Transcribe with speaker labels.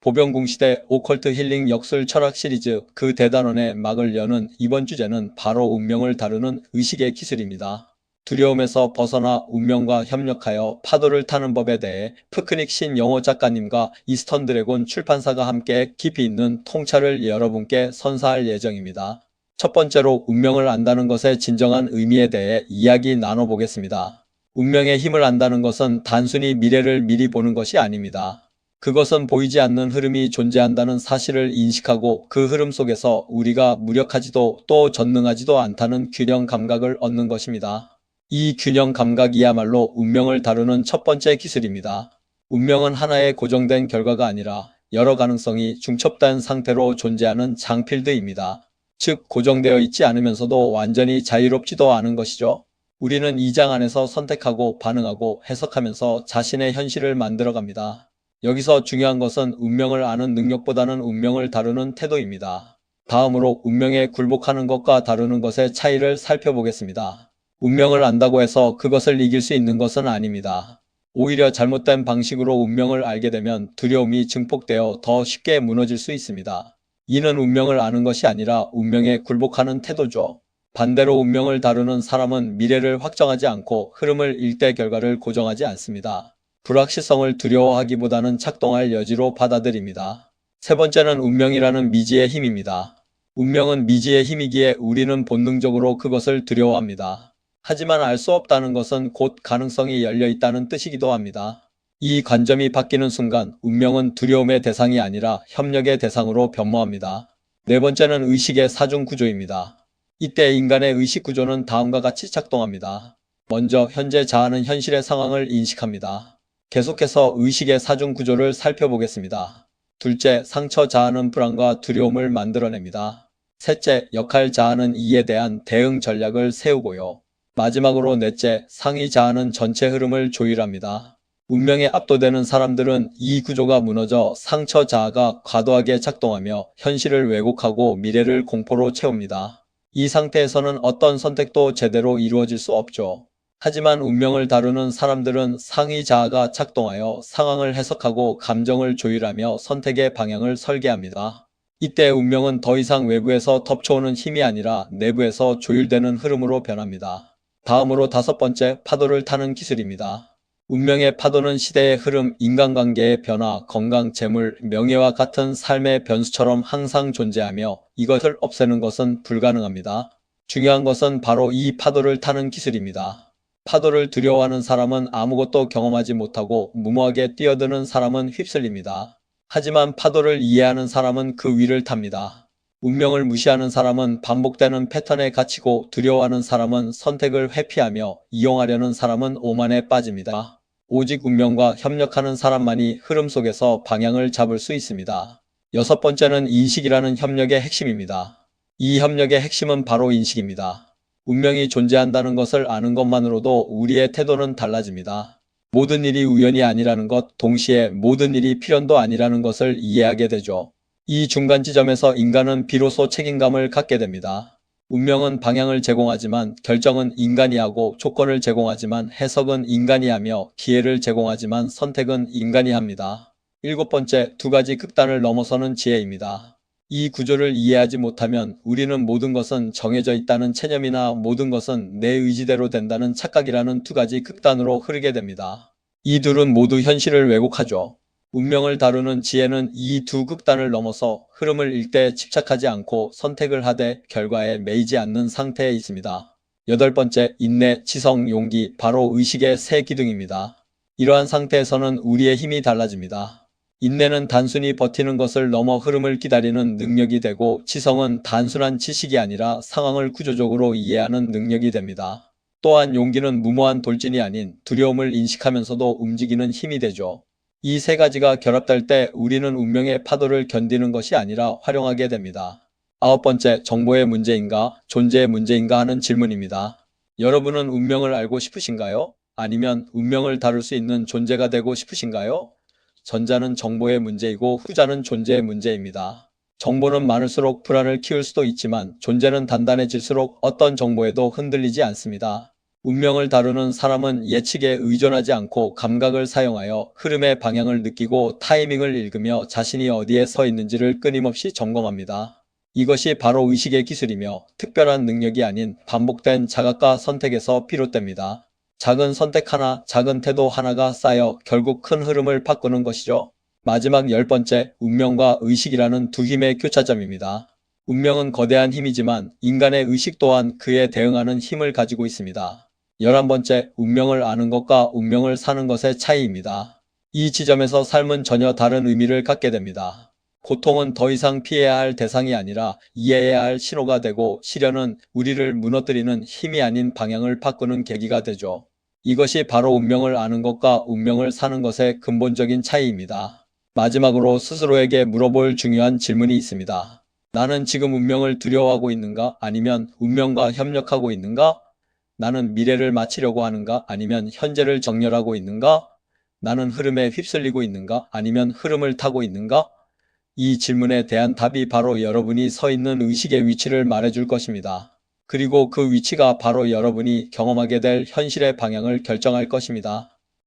Speaker 1: 보병궁시대 오컬트 힐링 역술 철학 시리즈 그 대단원의 막을 여는 이번 주제는 바로 운명을 다루는 의식의 기술입니다. 두려움에서 벗어나 운명과 협력하여 파도를 타는 법에 대해 푸크닉 신 영어 작가님과 이스턴 드래곤 출판사가 함께 깊이 있는 통찰을 여러분께 선사할 예정입니다. 첫 번째로 운명을 안다는 것의 진정한 의미에 대해 이야기 나눠보겠습니다. 운명의 힘을 안다는 것은 단순히 미래를 미리 보는 것이 아닙니다. 그것은 보이지 않는 흐름이 존재한다는 사실을 인식하고 그 흐름 속에서 우리가 무력하지도 또 전능하지도 않다는 균형 감각을 얻는 것입니다. 이 균형 감각이야말로 운명을 다루는 첫 번째 기술입니다. 운명은 하나의 고정된 결과가 아니라 여러 가능성이 중첩된 상태로 존재하는 장필드입니다. 즉, 고정되어 있지 않으면서도 완전히 자유롭지도 않은 것이죠. 우리는 이 장 안에서 선택하고 반응하고 해석하면서 자신의 현실을 만들어갑니다. 여기서 중요한 것은 운명을 아는 능력보다는 운명을 다루는 태도입니다. 다음으로 운명에 굴복하는 것과 다루는 것의 차이를 살펴보겠습니다. 운명을 안다고 해서 그것을 이길 수 있는 것은 아닙니다. 오히려 잘못된 방식으로 운명을 알게 되면 두려움이 증폭되어 더 쉽게 무너질 수 있습니다. 이는 운명을 아는 것이 아니라 운명에 굴복하는 태도죠. 반대로 운명을 다루는 사람은 미래를 확정하지 않고 흐름을 일대 결과를 고정하지 않습니다. 불확실성을 두려워하기보다는 작동할 여지로 받아들입니다. 세 번째는 운명이라는 미지의 힘입니다. 운명은 미지의 힘이기에 우리는 본능적으로 그것을 두려워합니다. 하지만 알 수 없다는 것은 곧 가능성이 열려 있다는 뜻이기도 합니다. 이 관점이 바뀌는 순간 운명은 두려움의 대상이 아니라 협력의 대상으로 변모합니다. 네 번째는 의식의 사중 구조입니다. 이때 인간의 의식 구조는 다음과 같이 작동합니다. 먼저 현재 자아는 현실의 상황을 인식합니다. 계속해서 의식의 사중 구조를 살펴보겠습니다. 둘째, 상처 자아는 불안과 두려움을 만들어냅니다. 셋째, 역할 자아는 이에 대한 대응 전략을 세우고요. 마지막으로 넷째, 상위 자아는 전체 흐름을 조율합니다. 운명에 압도되는 사람들은 이 구조가 무너져 상처 자아가 과도하게 작동하며 현실을 왜곡하고 미래를 공포로 채웁니다. 이 상태에서는 어떤 선택도 제대로 이루어질 수 없죠. 하지만 운명을 다루는 사람들은 상위 자아가 작동하여 상황을 해석하고 감정을 조율하며 선택의 방향을 설계합니다. 이때 운명은 더 이상 외부에서 덮쳐오는 힘이 아니라 내부에서 조율되는 흐름으로 변합니다. 다음으로 다섯 번째, 파도를 타는 기술입니다. 운명의 파도는 시대의 흐름, 인간관계의 변화, 건강, 재물, 명예와 같은 삶의 변수처럼 항상 존재하며 이것을 없애는 것은 불가능합니다. 중요한 것은 바로 이 파도를 타는 기술입니다. 파도를 두려워하는 사람은 아무것도 경험하지 못하고 무모하게 뛰어드는 사람은 휩쓸립니다. 하지만 파도를 이해하는 사람은 그 위를 탑니다. 운명을 무시하는 사람은 반복되는 패턴에 갇히고 두려워하는 사람은 선택을 회피하며 이용하려는 사람은 오만에 빠집니다. 오직 운명과 협력하는 사람만이 흐름 속에서 방향을 잡을 수 있습니다. 여섯 번째는 인식이라는 협력의 핵심입니다. 이 협력의 핵심은 바로 인식입니다. 운명이 존재한다는 것을 아는 것만으로도 우리의 태도는 달라집니다. 모든 일이 우연이 아니라는 것, 동시에 모든 일이 필연도 아니라는 것을 이해하게 되죠. 이 중간 지점에서 인간은 비로소 책임감을 갖게 됩니다. 운명은 방향을 제공하지만 결정은 인간이 하고 조건을 제공하지만 해석은 인간이 하며 기회를 제공하지만 선택은 인간이 합니다. 일곱 번째, 두 가지 극단을 넘어서는 지혜입니다. 이 구조를 이해하지 못하면 우리는 모든 것은 정해져 있다는 체념이나 모든 것은 내 의지대로 된다는 착각이라는 두 가지 극단으로 흐르게 됩니다. 이 둘은 모두 현실을 왜곡하죠. 운명을 다루는 지혜는 이 두 극단을 넘어서 흐름을 일대 집착하지 않고 선택을 하되 결과에 매이지 않는 상태에 있습니다. 여덟 번째, 인내, 지성, 용기, 바로 의식의 세 기둥입니다. 이러한 상태에서는 우리의 힘이 달라집니다. 인내는 단순히 버티는 것을 넘어 흐름을 기다리는 능력이 되고, 지성은 단순한 지식이 아니라 상황을 구조적으로 이해하는 능력이 됩니다. 또한 용기는 무모한 돌진이 아닌 두려움을 인식하면서도 움직이는 힘이 되죠. 이 세 가지가 결합될 때 우리는 운명의 파도를 견디는 것이 아니라 활용하게 됩니다. 아홉 번째, 정보의 문제인가, 존재의 문제인가 하는 질문입니다. 여러분은 운명을 알고 싶으신가요? 아니면 운명을 다룰 수 있는 존재가 되고 싶으신가요? 전자는 정보의 문제이고 후자는 존재의 문제입니다. 정보는 많을수록 불안을 키울 수도 있지만 존재는 단단해질수록 어떤 정보에도 흔들리지 않습니다. 운명을 다루는 사람은 예측에 의존하지 않고 감각을 사용하여 흐름의 방향을 느끼고 타이밍을 읽으며 자신이 어디에 서 있는지를 끊임없이 점검합니다. 이것이 바로 의식의 기술이며 특별한 능력이 아닌 반복된 자각과 선택에서 비롯됩니다. 작은 선택 하나, 작은 태도 하나가 쌓여 결국 큰 흐름을 바꾸는 것이죠. 마지막 10번째, 운명과 의식이라는 두 힘의 교차점입니다. 운명은 거대한 힘이지만 인간의 의식 또한 그에 대응하는 힘을 가지고 있습니다. 11번째, 운명을 아는 것과 운명을 사는 것의 차이입니다. 이 지점에서 삶은 전혀 다른 의미를 갖게 됩니다. 고통은 더 이상 피해야 할 대상이 아니라 이해해야 할 신호가 되고, 시련은 우리를 무너뜨리는 힘이 아닌 방향을 바꾸는 계기가 되죠. 이것이 바로 운명을 아는 것과 운명을 사는 것의 근본적인 차이입니다. 마지막으로 스스로에게 물어볼 중요한 질문이 있습니다. 나는 지금 운명을 두려워하고 있는가? 아니면 운명과 협력하고 있는가? 나는 미래를 맞추려고 하는가? 아니면 현재를 정렬하고 있는가? 나는 흐름에 휩쓸리고 있는가? 아니면 흐름을 타고 있는가? 이 질문에 대한 답이 바로 여러분이 서 있는 의식의 위치를 말해줄 것입니다. 그리고 그 위치가 바로 여러분이 경험하게 될 현실의 방향을 결정할 것입니다.